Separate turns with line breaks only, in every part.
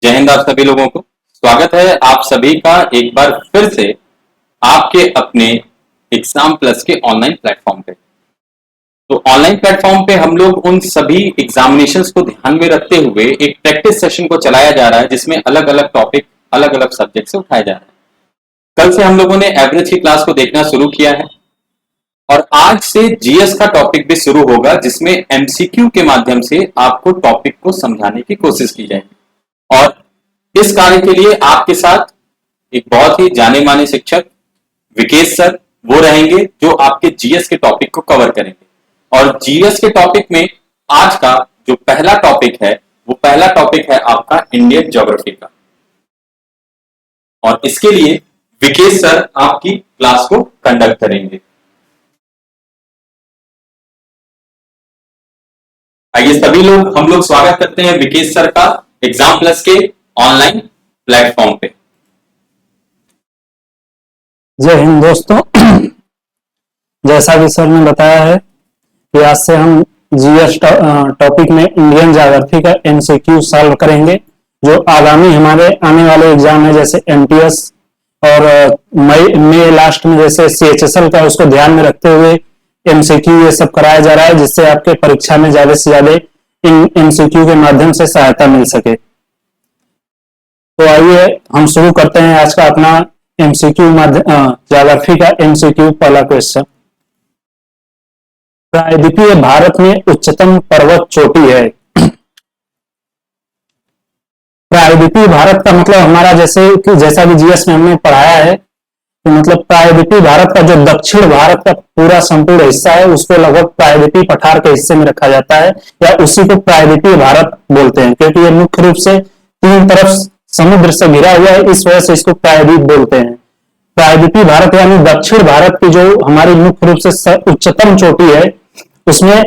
जय हिंद आप सभी लोगों को। स्वागत है आप सभी का एक बार फिर से आपके अपने एग्जाम प्लस के ऑनलाइन प्लेटफॉर्म पे। तो ऑनलाइन प्लेटफॉर्म पे हम लोग उन सभी एग्जामिनेशंस को ध्यान में रखते हुए एक प्रैक्टिस सेशन को चलाया जा रहा है जिसमें अलग अलग टॉपिक अलग अलग सब्जेक्ट से उठाए जा रहे हैं। कल से हम लोगों ने एवरेज की क्लास को देखना शुरू किया है और आज से जीएस का टॉपिक भी शुरू होगा जिसमें एमसीक्यू के माध्यम से आपको टॉपिक को समझाने की कोशिश की जाएगी। और इस कार्य के लिए आपके साथ एक बहुत ही जाने माने शिक्षक विकेश सर वो रहेंगे जो आपके जीएस के टॉपिक को कवर करेंगे। और जीएस के टॉपिक में आज का जो पहला टॉपिक है वो पहला टॉपिक है आपका इंडियन ज्योग्राफी का। और इसके लिए विकेश सर आपकी क्लास को कंडक्ट करेंगे। आइए सभी लोग हम लोग स्वागत करते हैं विकेश सर का एग्जाम प्लस के ऑनलाइन प्लेटफॉर्म पे।
जय हिंद दोस्तों। जैसा कि सर ने बताया है कि आज से हम जीएस टॉपिक में इंडियन ज्योग्राफी का एमसीक्यू सॉल्व करेंगे जो आगामी हमारे आने वाले एग्जाम है जैसे एमटीएस और मई लास्ट में जैसे सीएचएसएल का उसको ध्यान में रखते हुए एमसीक्यू ये सब कराया जा रहा है जिससे आपके परीक्षा में ज्यादा से ज्यादा इन एमसीक्यू के माध्यम से सहायता मिल सके। तो आइए हम शुरू करते हैं आज का अपना एमसीक्यू ज्योग्राफी का एमसीक्यू। पहला क्वेश्चन, प्रायद्वीपीय भारत में उच्चतम पर्वत चोटी है। प्रायद्वीपीय भारत का मतलब हमारा जैसा कि जीएस में हमने पढ़ाया है तो मतलब प्रायद्वीपीय भारत का जो दक्षिण भारत का पूरा संपूर्ण हिस्सा है उसको लगभग प्रायद्वीपीय पठार के हिस्से में रखा जाता है या उसी को प्रायद्वीपीय भारत बोलते हैं क्योंकि ये मुख्य रूप से तीन तरफ समुद्र से घिरा हुआ है, इस वजह से इसको प्रायद्वीप बोलते हैं। प्रायद्वीपीय भारत यानी दक्षिण भारत की जो हमारी मुख्य रूप से उच्चतम चोटी है उसमें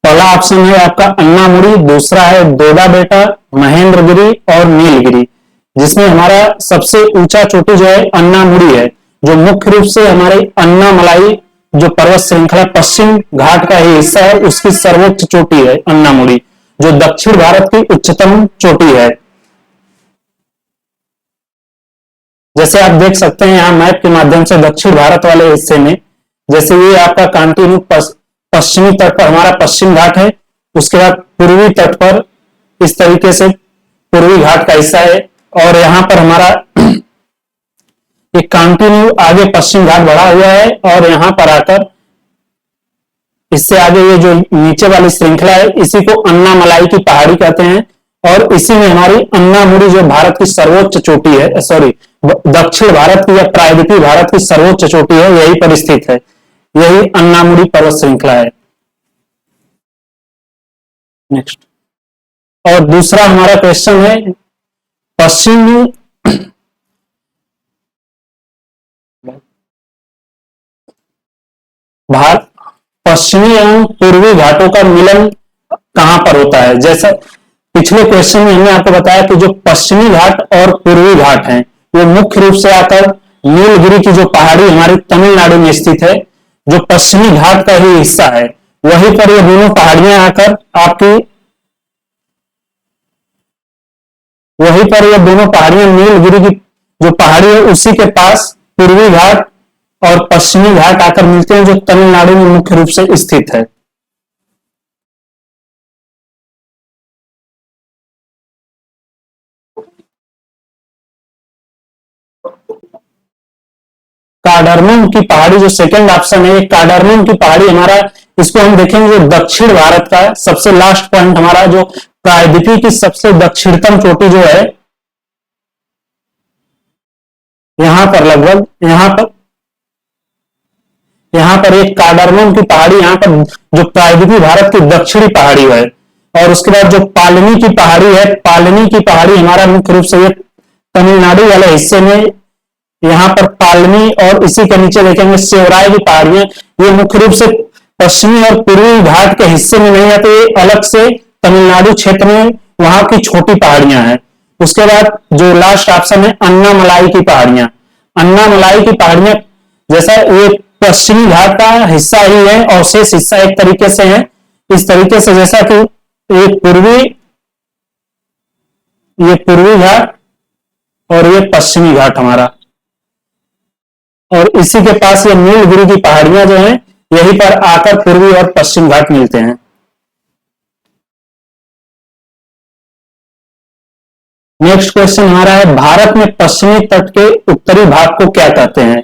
पहला ऑप्शन है आपका अन्नामुड़ी, दूसरा है दोदा बेटा, महेंद्रगिरी और नीलगिरी, जिसमें हमारा सबसे ऊंचा चोटी जो है अन्नामुड़ी है जो मुख्य रूप से हमारी अन्नामलाई जो पर्वत श्रृंखला पश्चिम घाट का ही हिस्सा है उसकी सर्वोच्च चोटी है अन्नामुड़ी जो दक्षिण भारत की उच्चतम चोटी है। जैसे आप देख सकते हैं यहाँ मैप के माध्यम से दक्षिण भारत वाले हिस्से में जैसे ये आपका कांटिन्यू पश्चिमी तट पर हमारा पश्चिम घाट है, उसके बाद पूर्वी तट पर इस तरीके से पूर्वी घाट का हिस्सा है और यहाँ पर हमारा एक कंटिन्यू आगे पश्चिम घाट बढ़ा हुआ है और यहाँ पर आकर इससे आगे ये जो नीचे वाली श्रृंखला है इसी को अन्नामलाई की पहाड़ी कहते हैं और इसी में हमारी अन्नामुड़ी जो भारत की सर्वोच्च चोटी है, दक्षिण भारत की या प्रायद्वीपीय भारत की सर्वोच्च चोटी है, यही पर स्थित है, यही अन्नामुड़ी पर्वत श्रृंखला है। नेक्स्ट, और दूसरा हमारा क्वेश्चन है पश्चिमी पश्चिमी एवं पूर्वी घाटों का मिलन कहां पर होता है। जैसा पिछले क्वेश्चन में हमने आपको बताया कि जो पश्चिमी घाट और पूर्वी घाट हैं वो मुख्य रूप से आकर नीलगिरी की जो पहाड़ी हमारी तमिलनाडु में स्थित है जो पश्चिमी घाट का ही हिस्सा है, वहीं पर ये दोनों पहाड़ियां आकर वहीं पर ये दोनों पहाड़ियां नीलगिरी की जो पहाड़ी है उसी के पास पूर्वी घाट और पश्चिमी घाट आकर मिलते हैं जो तमिलनाडु में मुख्य रूप से स्थित है। कार्डार्मम की पहाड़ी जो सेकंड ऑप्शन है, कार्डार्मम की पहाड़ी हमारा इसको हम देखेंगे जो दक्षिण भारत का सबसे लास्ट पॉइंट हमारा जो प्रायद्वीपीय की सबसे दक्षिणतम चोटी जो है यहां पर लगभग यहाँ पर एक कार्डार्मम की पहाड़ी यहाँ पर जो प्रायद्वीपीय भारत की दक्षिणी पहाड़ी है और उसके बाद जो पालनी की पहाड़ी है, पालनी की पहाड़ी हमारा मुख्य रूप से तमिलनाडु वाले हिस्से में यहाँ पर पालनी और इसी के नीचे देखेंगे सेवराय की पहाड़ियां, ये मुख्य रूप से पश्चिमी और पूर्वी घाट के हिस्से में नहीं आते, ये अलग से तमिलनाडु क्षेत्र में वहां की छोटी पहाड़ियां हैं। उसके बाद जो लास्ट ऑप्शन है अन्नामलाई की पहाड़ियां, अन्नामलाई की पहाड़ियां जैसा ये पश्चिमी घाट का हिस्सा ही है और शेष हिस्सा एक तरीके से है इस तरीके से जैसा कि एक पूर्वी ये पूर्वी घाट और ये पश्चिमी घाट हमारा, और इसी के पास ये नीलगिरी की पहाड़ियां जो हैं यहीं पर आकर पूर्वी और पश्चिम घाट मिलते हैं। नेक्स्ट क्वेश्चन हमारा है, भारत में पश्चिमी तट के उत्तरी भाग को क्या कहते हैं?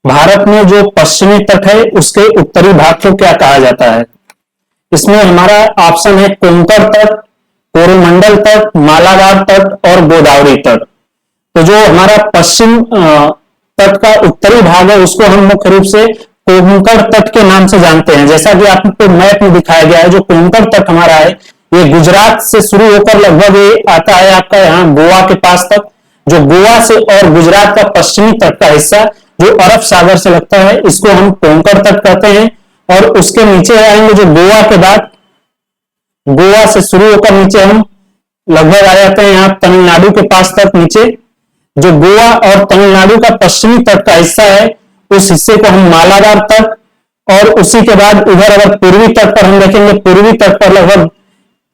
भारत में जो पश्चिमी तट है उसके उत्तरी भाग को क्या कहा जाता है? इसमें हमारा ऑप्शन है कोंकण तट, कोरोमंडल तट, मालाबार तट और गोदावरी तट। तो जो हमारा पश्चिम तट का उत्तरी भाग है उसको हम मुख्य रूप से कोंकण तट के नाम से जानते हैं। जैसा कि आपको मैप में दिखाया गया है, जो कोंकण तट हमारा है ये गुजरात से शुरू होकर लगभग ये आता है आपका यहाँ गोवा के पास तक। जो गोवा से और गुजरात का पश्चिमी तट का हिस्सा जो अरब सागर से लगता है इसको हम कोंकण तट कहते हैं। और उसके नीचे आएंगे जो गोवा के बाद, गोवा से शुरू होकर नीचे हम लगभग आ जाते हैं यहाँ तमिलनाडु के पास तक नीचे। जो गोवा और तमिलनाडु का पश्चिमी तट का हिस्सा है उस हिस्से को हम मालाबार तट, और उसी के बाद इधर अगर पूर्वी तट पर हम देखेंगे, पूर्वी तट पर लगभग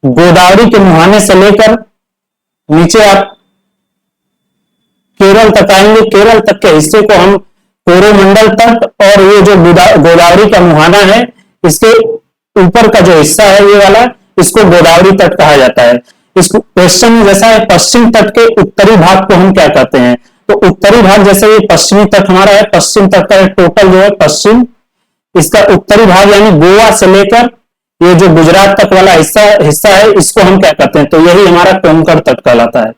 गोदावरी के मुहाने से लेकर नीचे आप केरल तक आएंगे, केरल तक के हिस्से को हम कोरोमंडल तट, और ये जो गोदावरी का मुहाना है इसके ऊपर का जो हिस्सा है ये वाला, इसको गोदावरी तट कहा जाता है। इस क्वेश्चन में जैसा है पश्चिम तट के उत्तरी भाग को हम क्या कहते हैं? तो उत्तरी भाग जैसे ये पश्चिमी तट हमारा है, पश्चिम तट का टोटल जो है पश्चिम, इसका उत्तरी भाग यानी गोवा से लेकर ये जो गुजरात तक वाला हिस्सा है इसको हम क्या कहते हैं? तो यही हमारा कोंकण तट कहलाता है।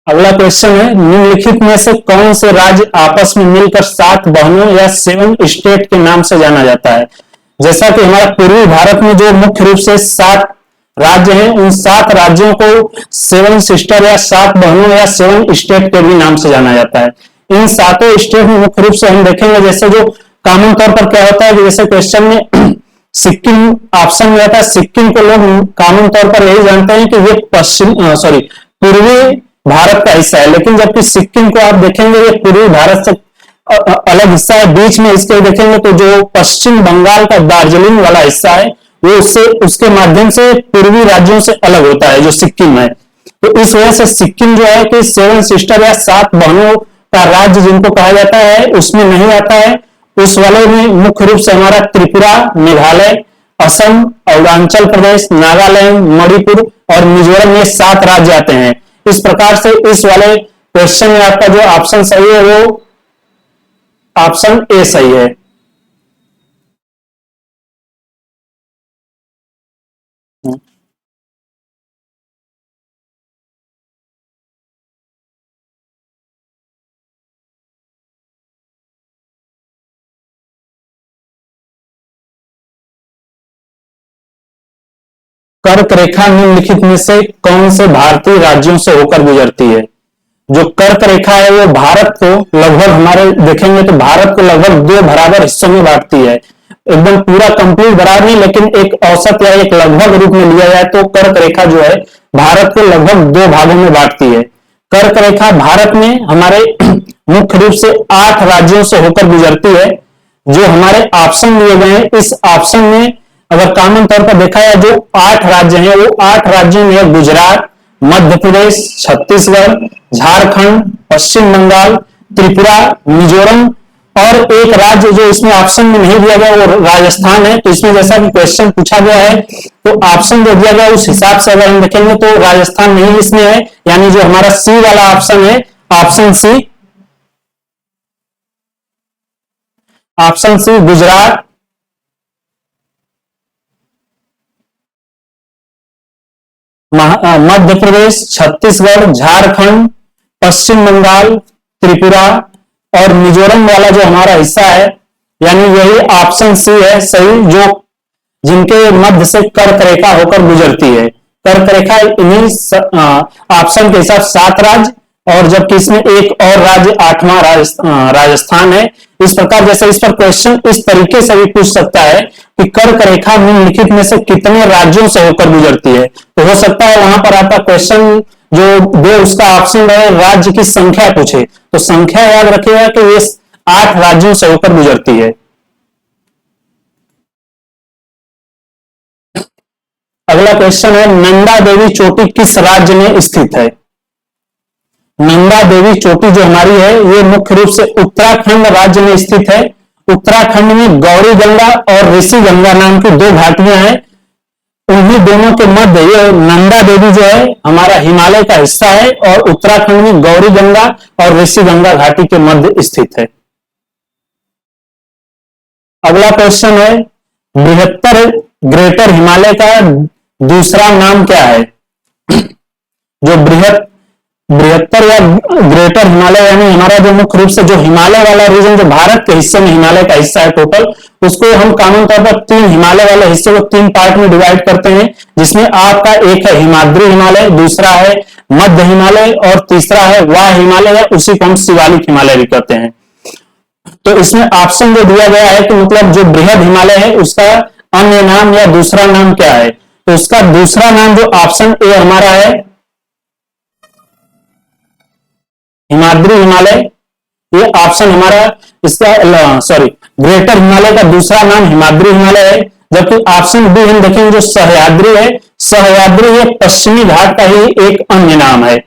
अगला क्वेश्चन है, निम्नलिखित में से कौन से राज्य आपस में मिलकर 7 बहनों या 7 स्टेट के नाम से जाना जाता है? जैसा कि हमारा पूर्वी भारत में जो मुख्य रूप से 7 राज्य हैं उन 7 राज्यों को 7 सिस्टर या 7 बहनों या 7 स्टेट के भी नाम से जाना जाता है। इन 7 स्टेट में मुख्य रूप से हम देखेंगे जैसे जो कॉमन तौर पर क्या होता है कि जैसे क्वेश्चन में सिक्किम ऑप्शन में आता है, सिक्किम को लोग कॉमन तौर पर यही जानते हैं कि ये पूर्वी भारत का हिस्सा है, लेकिन जबकि सिक्किम को आप देखेंगे ये पूर्वी भारत से अलग हिस्सा है। बीच में इसके देखेंगे तो जो पश्चिम बंगाल का दार्जिलिंग वाला हिस्सा है वो उससे उसके माध्यम से पूर्वी राज्यों से अलग होता है जो सिक्किम है। तो इस वजह से सिक्किम जो है कि 7 सिस्टर या 7 बहनों का राज्य जिनको कहा जाता है उसमें नहीं आता है। उस वाले में मुख्य रूप से हमारा त्रिपुरा, मेघालय, असम, अरुणाचल प्रदेश, नागालैंड, मणिपुर और मिजोरम, ये 7 राज्य आते हैं। इस प्रकार से इस वाले क्वेश्चन में आपका जो ऑप्शन सही है वो ऑप्शन ए सही है। कर्क रेखा निम्नलिखित में से कौन से भारतीय राज्यों से होकर गुजरती है? जो कर्क रेखा है वो भारत को लगभग हमारे देखेंगे तो भारत को लगभग 2 बराबर हिस्सों में बांटती है। एकदम पूरा कंप्लीट बराबर नहीं, लेकिन एक औसत या एक लगभग रूप में लिया जाए तो कर्क रेखा जो है भारत को लगभग 2 भागों में बांटती है। कर्क रेखा भारत में हमारे मुख्य रूप से 8 राज्यों से होकर गुजरती है। जो हमारे ऑप्शन दिए गए हैं इस ऑप्शन में अगर कॉमन तौर पर देखा जाए जो 8 राज्य हैं वो 8 राज्यों में गुजरात, मध्य प्रदेश, छत्तीसगढ़, झारखंड, पश्चिम बंगाल, त्रिपुरा, मिजोरम और एक राज्य जो इसमें ऑप्शन में नहीं दिया गया वो राजस्थान है। तो इसमें जैसा कि क्वेश्चन पूछा गया है तो ऑप्शन जो दिया गया उस हिसाब से अगर हम देखेंगे तो राजस्थान नहीं इसमें है, यानी जो हमारा सी वाला ऑप्शन है, ऑप्शन सी गुजरात, मध्य प्रदेश, छत्तीसगढ़, झारखंड, पश्चिम बंगाल, त्रिपुरा और मिजोरम वाला जो हमारा हिस्सा है यानी यही ऑप्शन सी है सही, जो जिनके मध्य से कर्क रेखा होकर गुजरती है। कर्क रेखा इन्हीं ऑप्शन के हिसाब 7 राज्य और जबकि इसमें एक और राज्य 8वां राजस्थान है। इस प्रकार जैसे इस पर क्वेश्चन इस तरीके से भी पूछ सकता है कि कर्क रेखा निम्नलिखित में से कितने राज्यों से होकर गुजरती है। तो हो सकता है वहां पर आपका क्वेश्चन जो दे उसका ऑप्शन है राज्य की संख्या पूछे, तो संख्या याद रखिएगा कि ये 8 राज्यों से होकर गुजरती है। अगला क्वेश्चन है, नंदा देवी चोटी किस राज्य में स्थित है? नंदा देवी चोटी जो हमारी है ये मुख्य रूप से उत्तराखंड राज्य में स्थित है। उत्तराखंड में गौरी गंगा और ऋषि गंगा नाम की दो घाटियां हैं, उन्हीं दोनों के मध्य ये नंदा देवी जो है हमारा हिमालय का हिस्सा है और उत्तराखंड में गौरी गंगा और ऋषि गंगा घाटी के मध्य स्थित है। अगला क्वेश्चन है, बृहत्तर ग्रेटर हिमालय का दूसरा नाम क्या है? जो बृहत्तर या ग्रेटर हिमालय यानी हमारा जो मुख्य रूप से जो हिमालय वाला रीजन जो भारत के हिस्से में हिमालय का हिस्सा है टोटल, उसको हम कानून तौर पर तीन हिमालय वाले हिस्से को तीन पार्ट में डिवाइड करते हैं, जिसमें आपका एक है हिमाद्री हिमालय, दूसरा है मध्य हिमालय और तीसरा है वाह हिमालय, या उसी को हम शिवालिक हिमालय भी कहते हैं। तो इसमें ऑप्शन जो दिया गया है कि मतलब जो बृहद हिमालय है उसका अन्य नाम या दूसरा नाम क्या है? तो उसका दूसरा नाम जो ऑप्शन ए हमारा है हिमाद्री हिमालय, ये ऑप्शन हमारा इसका ग्रेटर हिमालय का दूसरा नाम हिमाद्री हिमालय है। जबकि ऑप्शन बी हम देखेंगे जो सह्याद्री है, सह्याद्री ये पश्चिमी घाट का ही एक अन्य नाम है।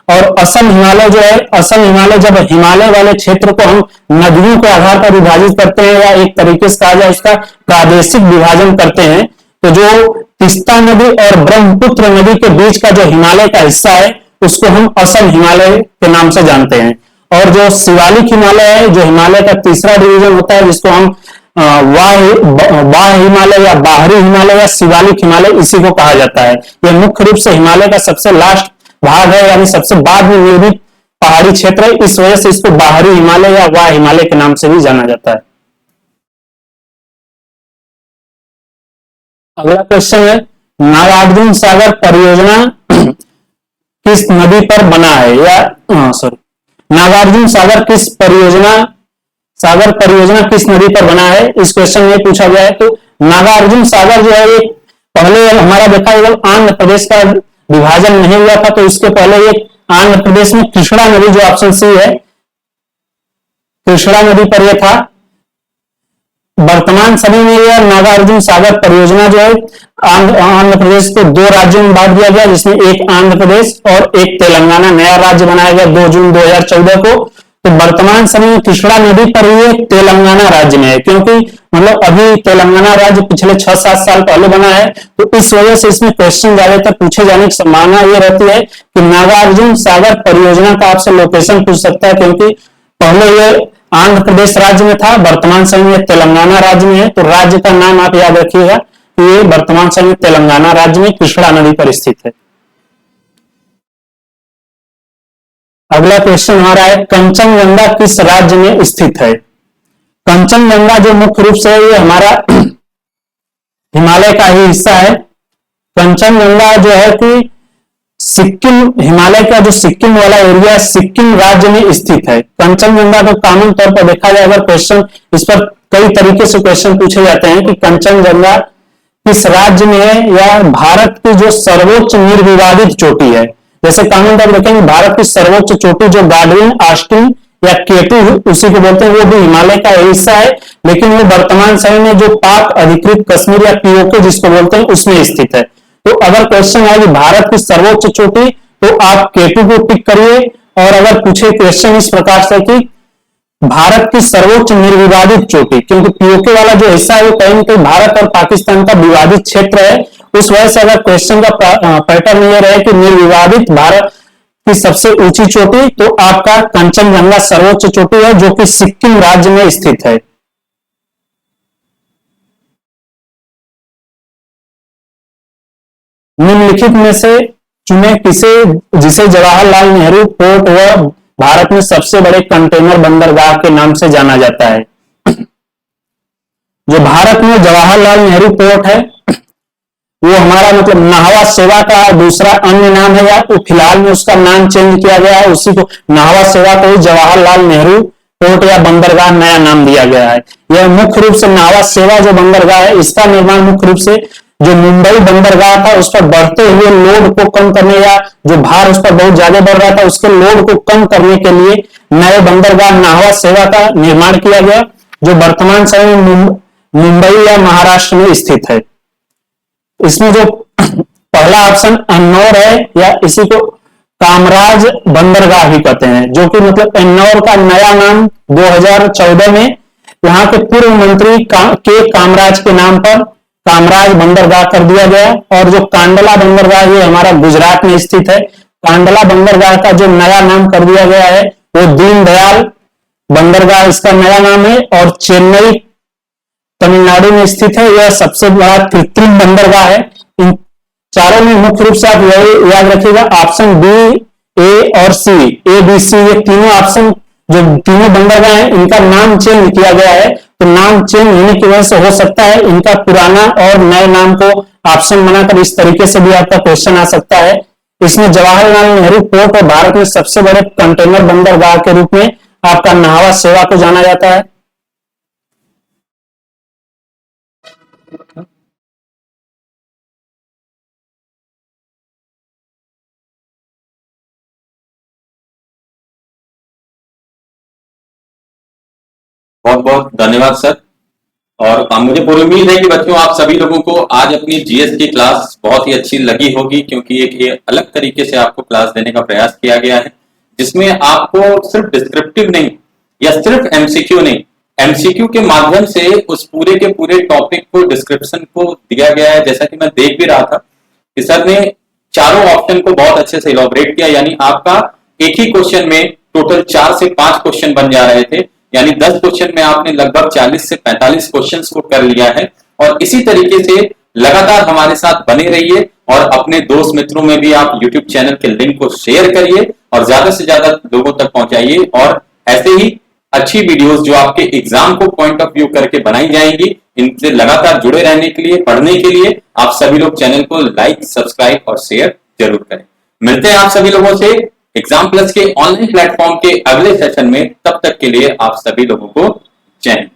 और असम हिमालय जो है, असम हिमालय जब हिमालय वाले क्षेत्र को हम नदियों के आधार पर विभाजित करते हैं या एक तरीके से कहा जाए उसका प्रादेशिक विभाजन करते हैं, तो जो तीस्ता नदी और ब्रह्मपुत्र नदी के बीच का जो हिमालय का हिस्सा है उसको हम असम हिमालय के नाम से जानते हैं। और जो शिवालिक हिमालय है, जो हिमालय का तीसरा डिवीजन होता है, जिसको हम वाह हिमालय या बाहरी हिमालय या शिवालिक हिमालय इसी को कहा जाता है। यह मुख्य रूप से हिमालय का सबसे लास्ट भाग है, यानी सबसे बाद में निर्मित पहाड़ी क्षेत्र है, इस वजह से इसको बाहरी हिमालय या वाह हिमालय के नाम से भी जाना जाता है। अगला क्वेश्चन है, नागार्जुन सागर परियोजना किस नदी पर बना है? या नागार्जुन सागर परियोजना किस नदी पर बना है, इस क्वेश्चन में पूछा गया है। तो नागार्जुन सागर जो है ये पहले हमारा देखा जाएगा आंध्र प्रदेश का विभाजन नहीं हुआ था, तो इसके पहले ये आंध्र प्रदेश में कृष्णा नदी जो ऑप्शन सी है कृष्णा नदी पर यह था। वर्तमान समय में यह नागार्जुन सागर परियोजना जो है आंध्र प्रदेश को दो राज्यों में बांट दिया गया, जिसमें एक आंध्र प्रदेश और एक तेलंगाना नया राज्य बनाया गया 2 जून 2014 को। तो वर्तमान समय में कृष्णा नदी पर ये तेलंगाना राज्य में है, क्योंकि मतलब अभी तेलंगाना राज्य पिछले 6-7 साल पहले बना है, तो इस वजह से इसमें क्वेश्चन ज्यादातर पूछे जाने की संभावना ये रहती है कि नागार्जुन सागर परियोजना का आपसे लोकेशन पूछ सकता है, क्योंकि पहले ये आंध्र प्रदेश राज्य में था, वर्तमान समय में तेलंगाना राज्य में है। तो राज्य का नाम आप याद रखिएगा कि ये वर्तमान समय में तेलंगाना राज्य में कृष्णा नदी पर स्थित है। अगला क्वेश्चन हमारा है, कंचनजंगा किस राज्य में स्थित है? कंचनजंगा जो मुख्य रूप से ये हमारा हिमालय का ही हिस्सा है। कंचनजंगा जो है कि सिक्किम, हिमालय का जो सिक्किम वाला एरिया है, सिक्किम राज्य में स्थित है। कंचनजंगा को कानून तौर पर देखा जाए अगर क्वेश्चन, इस पर कई तरीके से क्वेश्चन पूछे जाते हैं कि कंचनजंगा किस राज्य में है या भारत की जो सर्वोच्च निर्विवादित चोटी है। जैसे कानून तौर देखेंगे भारत की सर्वोच्च चोटी जो गार्डविन, ऑस्टिन या केटू उसी को बोलते हैं, वो भी हिमालय का हिस्सा है, लेकिन वो वर्तमान समय में जो पाक अधिकृत कश्मीर या पीओके जिसको बोलते हैं उसमें स्थित है। तो अगर क्वेश्चन है कि भारत की सर्वोच्च चोटी, तो आप केटू को टिक करिए। और अगर पूछे क्वेश्चन इस प्रकार से कि भारत की सर्वोच्च निर्विवादित चोटी, क्योंकि पीओके वाला जो हिस्सा है वो कहीं न कहीं भारत और पाकिस्तान का विवादित क्षेत्र है, उस वजह से अगर क्वेश्चन का पैटर्न ये रहे कि निर्विवादित भारत की सबसे ऊंची चोटी, तो आपका कंचनजंगा सर्वोच्च चोटी है जो कि सिक्किम राज्य में स्थित है। निम्नलिखित में से चुने जिसे जवाहरलाल नेहरू पोर्ट व भारत में सबसे बड़े कंटेनर बंदरगाह के नाम से जाना जाता है। जो भारत में जवाहरलाल नेहरू पोर्ट है वो हमारा मतलब नाहवा सेवा का दूसरा अन्य नाम है, या तो फिलहाल में उसका नाम चेंज किया गया है, उसी को नाहवा सेवा को ही जवाहरलाल नेहरू पोर्ट या बंदरगाह नया नाम दिया गया है। यह मुख्य रूप से नाहवा सेवा जो बंदरगाह है इसका निर्माण मुख्य रूप से जो मुंबई बंदरगाह था उस पर बढ़ते हुए लोड को कम करने या जो भार उस पर बहुत ज्यादा बढ़ रहा था उसके लोड को कम करने के लिए नए बंदरगाह नाहवा सेवा का निर्माण किया गया, जो वर्तमान समय में मुंबई या महाराष्ट्र में स्थित है। इसमें जो पहला ऑप्शन अन्नौर है, या इसी को कामराज बंदरगाह भी कहते हैं, जो कि मतलब अन्नौर का नया नाम 2014 में यहाँ के पूर्व मंत्री के कामराज के नाम पर कामराज बंदरगाह कर दिया गया। और जो कांडला बंदरगाह ये हमारा गुजरात में स्थित है, कांडला बंदरगाह का जो नया नाम कर दिया गया है वो दीनदयाल बंदरगाह इसका नया नाम है, और चेन्नई तमिलनाडु में स्थित है। यह सबसे बड़ा कृत्रिम बंदरगाह है। इन चारों में मुख्य रूप से आप यही याद रखिएगा, ऑप्शन बी, ए और सी, ए बी सी, ये तीनों ऑप्शन जो तीनों बंदरगाह हैं इनका नाम चेंज किया गया है। तो नाम चेंज होने की वजह से हो सकता है इनका पुराना और नए नाम को ऑप्शन बनाकर इस तरीके से भी आपका क्वेश्चन आ सकता है। इसमें जवाहरलाल नेहरू पोर्ट और भारत में सबसे बड़े कंटेनर बंदरगाह के रूप में आपका नाहवा सेवा को जाना जाता है।
बहुत बहुत धन्यवाद सर। और मुझे पूरी उम्मीद है कि बच्चों आप सभी लोगों को आज अपनी जीएस की क्लास बहुत ही अच्छी लगी होगी, क्योंकि एक ये अलग तरीके से आपको क्लास देने का प्रयास किया गया है, जिसमें आपको सिर्फ डिस्क्रिप्टिव नहीं या सिर्फ एमसीक्यू नहीं, एमसीक्यू के माध्यम से उस पूरे के पूरे टॉपिक को डिस्क्रिप्शन को दिया गया है। जैसा कि मैं देख भी रहा था कि सर ने चारों ऑप्शन को बहुत अच्छे से इलॉबरेट किया, यानी आपका एक ही क्वेश्चन में टोटल 4 से 5 क्वेश्चन बन जा रहे थे, यानी 10 क्वेश्चन में आपने लगभग 40 से 45 क्वेश्चंस को कर लिया है। और इसी तरीके से लगातार हमारे साथ बने रहिए और अपने दोस्त मित्रों में भी आप यूट्यूब चैनल के लिंक को शेयर करिए और ज्यादा से ज्यादा लोगों तक पहुंचाइए। और ऐसे ही अच्छी वीडियोस जो आपके एग्जाम को पॉइंट ऑफ व्यू करके बनाई जाएंगी, इनसे लगातार जुड़े रहने के लिए, पढ़ने के लिए आप सभी लोग चैनल को लाइक, सब्सक्राइब और शेयर जरूर करें। मिलते हैं आप सभी लोगों से एग्जाम प्लस के ऑनलाइन प्लेटफॉर्म के अगले सेशन में। तब तक के लिए आप सभी लोगों को जय हिंद।